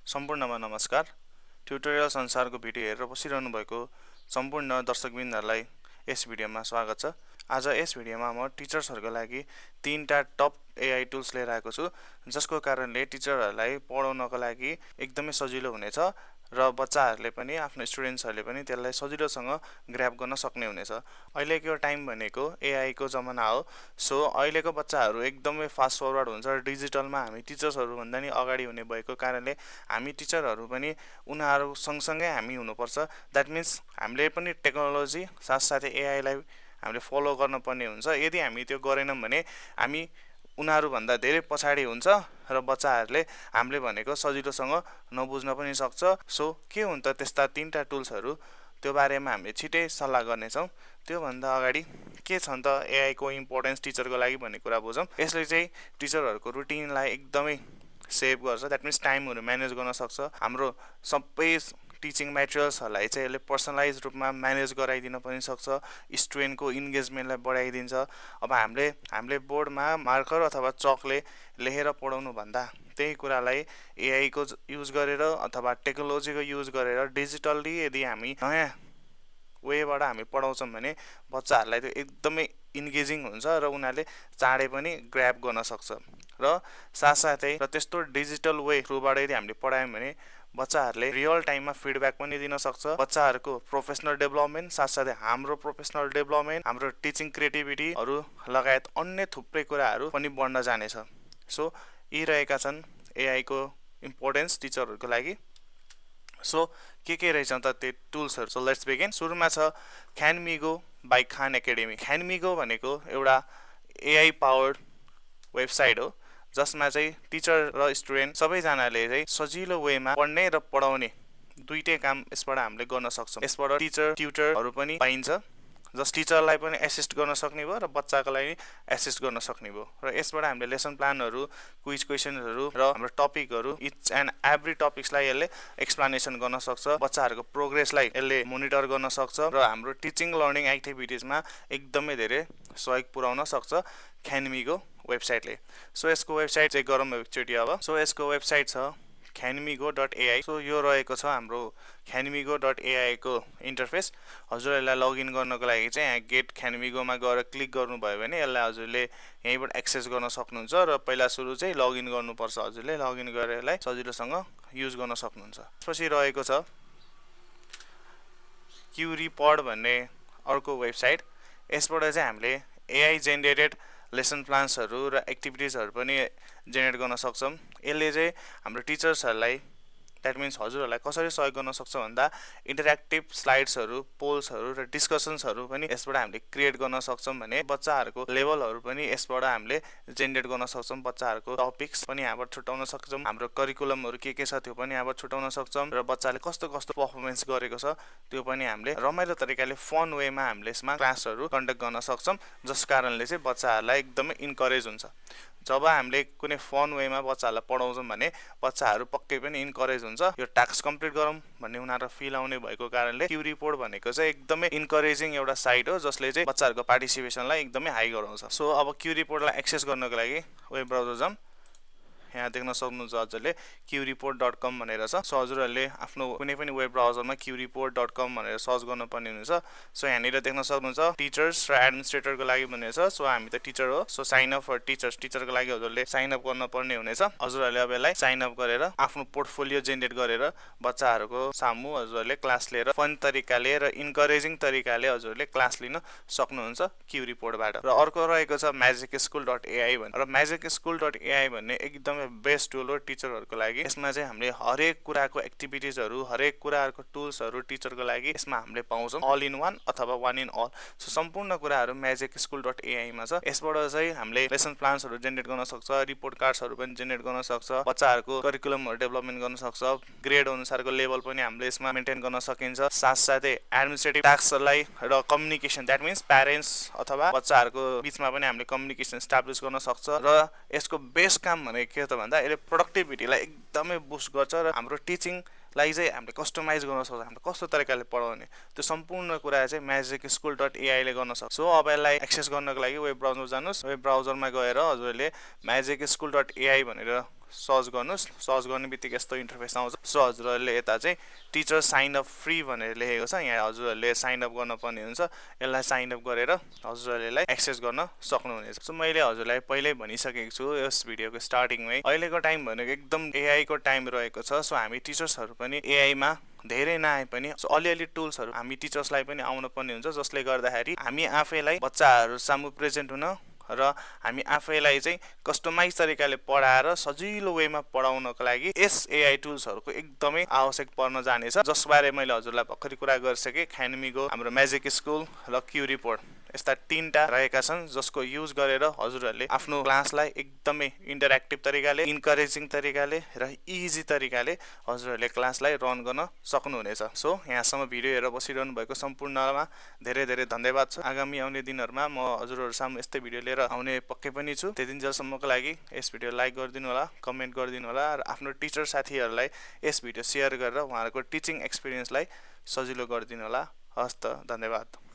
सम्पूर्णमा नमस्कार। ट्युटोरियल संसारको भिडियो हेरेर बसिरहनु भएको सम्पूर्ण दर्शकवृन्दहरूलाई यस भिडियोमा स्वागत छ। आज यस भिडियोमा म टिचर्सहरूको लागि 3टा टप एआई टुल्स लिएर आएको छु, जसको कारणले टिचरहरूलाई पढाउनको लागि एकदमै सजिलो हुनेछ र बच्चाहरूले पनि आफ्नो स्टुडेन्ट्सहरूले पनि त्यसलाई सजिलोसँग ग्र्याब गर्न सक्ने हुनेछ। अहिलेको टाइम भनेको एआई को जमाना हो। सो अहिलेको बच्चाहरू एकदमै फास्ट फरवर्ड हुन्छ। डिजिटलमा हामी टिचर्सहरू भन्दा नि अगाडि हुने भएको कारणले हामी टिचरहरू पनि उनीहरू सँगसँगै हामी हुनुपर्छ। द्याट मिन्स हामीले पनि टेक्नोलोजी साथसाथै एआईलाई हामीले फलो गर्नुपर्ने हुन्छ। यदि हामी त्यो गरेनौँ भने हामी उनीहरू भन्दा धेरै पछाडि हुन्छ र बच्चाहरूले हामीले भनेको सजिलोसँग नबुझ्न पनि सक्छ। सो के हुन्छ त्यस्ता 3टा टुल्सहरू, त्यो बारेमा हामीले छिटै सल्लाह गर्नेछौँ। त्योभन्दा अगाडि के छ त एआई को इम्पोर्टेन्स टिचरको लागि भन्ने कुरा बुझौँ। यसले चाहिँ टिचरहरूको रुटिनलाई एकदमै सेभ गर्छ। द्याट मिन्स टाइमहरू म्यानेज गर्न सक्छ। हाम्रो सबै टिचिङ मेटेरियल्सहरूलाई चाहिँ यसले पर्सनलाइज रूपमा म्यानेज गराइदिन पनि सक्छ। स्टुडेन्टको इन्गेजमेन्टलाई बढाइदिन्छ। अब हामीले बोर्डमा मार्कर अथवा चकले लेखेर पढाउनु भन्दा त्यही कुरालाई एआई को युज गरेर अथवा टेक्नोलोजीको युज गरेर डिजिटल्ली यदि हामी नयाँ वेबाट हामी पढाउँछौँ भने बच्चाहरूलाई त्यो एकदमै इन्गेजिङ हुन्छ र उनीहरूले चाँडै पनि ग्र्याब गर्न सक्छ। र साथसाथै त्यस्तो डिजिटल वे थ्रुबाट यदि हामीले पढायौँ भने बच्चाहरूले रियल टाइममा फिडब्याक पनि दिन सक्छ। बच्चाहरूको प्रोफेसनल डेभलपमेन्ट साथसाथै हाम्रो प्रोफेसनल डेभलपमेन्ट, हाम्रो टिचिङ क्रिएटिभिटीहरू लगायत अन्य थुप्रै कुराहरू पनि बढ्न जानेछ। सो यी रहेका छन् एआई को इम्पोर्टेन्स टिचरहरूको लागि। सो के रहेछ त त्यो टुल्सहरू। So let's begin. सुरुमा छ ख्यानमिगो बाइ खान एकाडेमी। ख्यानमिगो भनेको एउटा एआई पावर्ड वेबसाइट हो, जसमा चाहिँ टिचर र स्टुडेन्ट सबैजनाले चाहिँ सजिलो वेमा पढ्ने र पढाउने दुईटै काम यसबाट हामीले गर्न सक्छौँ। यसबाट टिचर ट्युटरहरू पनि पाइन्छ, जस टिचरलाई पनि एसिस्ट गर्न सक्ने भयो र बच्चाको लागि एसिस्ट गर्न सक्ने भयो। र यसबाट हामीले लेसन प्लानहरू, क्विज क्वेसनहरू र हाम्रो टपिकहरू इच एन्ड एभ्री टपिक्सलाई यसले एक्सप्लानेसन गर्न सक्छ। बच्चाहरूको प्रोग्रेसलाई यसले मोनिटर गर्न सक्छ र हाम्रो टिचिङ लर्निङ एक्टिभिटिजमा एकदमै धेरै सहयोग पुर्याउन सक्छ ख्यानमिगो वेबसाइटले। सो यसको वेबसाइट चाहिँ गरौँ एकचोटि अब। सो यसको वेबसाइट छ ख्यानमिगो.ai। सो यो रहेको छ हाम्रो ख्यानमिगो.ai को इन्टरफेस। हजुरहरूलाई लगइन गर्नको लागि चाहिँ यहाँ गेट ख्यानमिगोमा गएर क्लिक गर्नुभयो भने यसलाई हजुरले यहीँबाट एक्सेस गर्न सक्नुहुन्छ र पहिला सुरु चाहिँ लगइन गर्नुपर्छ। हजुरले लगइन गरेर यसलाई सजिलोसँग युज गर्न सक्नुहुन्छ। त्यसपछि रहेको छ क्युरिपड भन्ने अर्को वेबसाइट। यसबाट चाहिँ हामीले एआई जेनेरेटेड लेसन प्लान्सहरू र एक्टिभिटिजहरू पनि जेनेरेट गर्न सक्छौँ। यसले चाहिँ हाम्रो टिचर्सहरूलाई द्याट मिन्स हजुरहरूलाई कसरी सहयोग गर्न सक्छ भन्दा इन्टरेक्टिभ स्लाइड्सहरू, पोल्सहरू र डिस्कसन्सहरू पनि यसबाट हामीले क्रिएट गर्न सक्छौँ भने बच्चाहरूको लेभलहरू पनि यसबाट हामीले जेनेरेट गर्न सक्छौँ। बच्चाहरूको टपिक्स पनि यहाँबाट छुट्याउन सक्छौँ। हाम्रो करिकुलमहरू के छ त्यो पनि यहाँबाट छुट्याउन सक्छौँ र बच्चाले कस्तो पर्फर्मेन्स गरेको छ त्यो पनि हामीले रमाइलो तरिकाले फन वेमा हामीले यसमा क्लासहरू कन्डक्ट गर्न सक्छौँ, जस कारणले चाहिँ बच्चाहरूलाई एकदमै इन्करेज हुन्छ। जब हामीले कुनै फन वेमा बच्चाहरूलाई पढाउँछौँ भने बच्चाहरू पक्कै पनि इन्करेज हुन्छ। यो टास्क कम्प्लिट गरौँ भन्ने उनीहरू फिल आउने भएको कारणले क्युरिपोड भनेको चाहिँ एकदमै इन्करेजिङ एउटा साइट हो, जसले चाहिँ बच्चाहरूको पार्टिसिपेसनलाई एकदमै हाई गराउँछ। सो अब क्युरिपोडलाई एक्सेस गर्नको लागि वेब ब्राउजर जाउँ। यहाँ देख्न सक्नुहुन्छ हजुरले qreport.com भनेर छ। सो हजुरहरूले आफ्नो कुनै पनि वेब ब्राउजरमा qreport.com भनेर सर्च गर्नुपर्ने हुन्छ। सो यहाँनिर देख्न सक्नुहुन्छ टिचर्स र एडमिनिस्ट्रेटरको लागि भनेर छ। सो हामी त टिचर हो, so sign up for teachers, टिचरको लागि हजुरले साइन अप गर्नुपर्ने हुनेछ। हजुरहरूले अब यसलाई साइन अप गरेर आफ्नो पोर्टफोलियो जेनेरेट गरेर बच्चाहरूको सामु हजुरहरूले क्लास लिएर फन तरिकाले र इन्करेजिङ तरिकाले हजुरहरूले क्लास लिन सक्नुहुन्छ क्युरिपोडबाट। र अर्को रहेको छ magicschool.ai भन्ने। र magicschool.ai भन्ने एकदमै बेस्ट टुल हो टिचरहरूको लागि। यसमा चाहिँ हामीले हरेक कुराको एक्टिभिटिजहरू, हरेक कुराहरूको टुल्सहरू टिचरको लागि यसमा हामीले पाउँछौँ, अल इन वान अथवा वान इन अल। सो सम्पूर्ण कुराहरू magicschool.ai मा छ। यसबाट चाहिँ हामीले लेसन प्लान्सहरू जेनेरेट गर्न सक्छ, रिपोर्ट कार्ड्सहरू पनि जेनेरेट गर्न सक्छ, बच्चाहरूको करिकुलमहरू डेभलपमेन्ट गर्न सक्छ, ग्रेड अनुसारको लेभल पनि हामीले यसमा मेन्टेन गर्न सकिन्छ। साथसाथै एडमिनिस्ट्रेटिभ टास्कलाई र कम्युनिकेसन द्याट मिन्स प्यारेन्ट्स अथवा बच्चाहरूको बिचमा पनि हामीले कम्युनिकेसन इस्टाब्लिस गर्न सक्छ। र यसको बेस्ट काम भनेको के त भन्दा यसले प्रोडक्टिभिटीलाई एकदमै बुस्ट गर्छ र हाम्रो टिचिङलाई चाहिँ हामीले कस्टमाइज गर्न सक्छ। हामीले कस्तो तरिकाले पढाउने त्यो सम्पूर्ण कुरा चाहिँ magicschool.ai ले गर्न सक्छ। सो अब यसलाई एक्सेस गर्नको लागि वेब ब्राउजर जानुहोस्। वेब ब्राउजरमा गएर हजुरले magicschool.ai भनेर सर्च गर्नुस्। सर्च गर्ने बित्तिकै यस्तो इन्टरफेस आउँछ। सो हजुरहरूले यता चाहिँ टिचर साइन अप फ्री भनेर लेखेको छ, यहाँ हजुरहरूले साइन अप गर्नुपर्ने हुन्छ। यसलाई साइन अप गरेर हजुरहरूले एक्सेस गर्न सक्नुहुनेछ। सो मैले हजुरलाई पहिल्यै भनिसकेको छु यस भिडियोको स्टार्टिङमै, अहिलेको टाइम भनेको एकदम एआईको टाइम रहेको छ। सो हामी टिचर्सहरू पनि एआईमा धेरै नआए पनि अलिअलि टुल्सहरू हामी टिचर्सलाई पनि आउनु पर्ने हुन्छ, जसले गर्दाखेरि हामी आफैलाई बच्चाहरू सामु प्रेजेन्ट हुन र हामी आफैलाई चाहिँ कस्टमाइज तरिकाले पढाएर सजिलो वेमा पढाउनको लागि यस एआई टुल्सहरूको एकदमै आवश्यक पर्न जानेछ, जसबारे मैले हजुरलाई भर्खरै कुरा गरिसकेँ। खानमीको हाम्रो म्याजिक स्कुल र क्यु रिपोर्ट यस्ता 3टा रहेका छन्, जसको युज गरेर हजुरहरूले आफ्नो क्लासलाई एकदमै इन्टरेक्टिभ तरिकाले, इन्करेजिङ तरिकाले र इजी तरिकाले हजुरहरूले क्लासलाई रन गर्न सक्नुहुनेछ। सो यहाँसम्म भिडियो हेरेर बसिरहनु भएको सम्पूर्णमा धेरै धेरै धन्यवाद छ। आगामी आउने दिनहरूमा म हजुरहरू सामु यस्तै भिडियो लिएर आउने पक्कै पनि छु। त्यतिन्जेलसम्मको लागि यस भिडियो लाइक गरिदिनु होला, कमेन्ट गरिदिनु होला र आफ्नो टिचर साथीहरूलाई यस भिडियो सेयर गरेर उहाँहरूको टिचिङ एक्सपिरियन्सलाई सजिलो गरिदिनु होला। हस्त, धन्यवाद।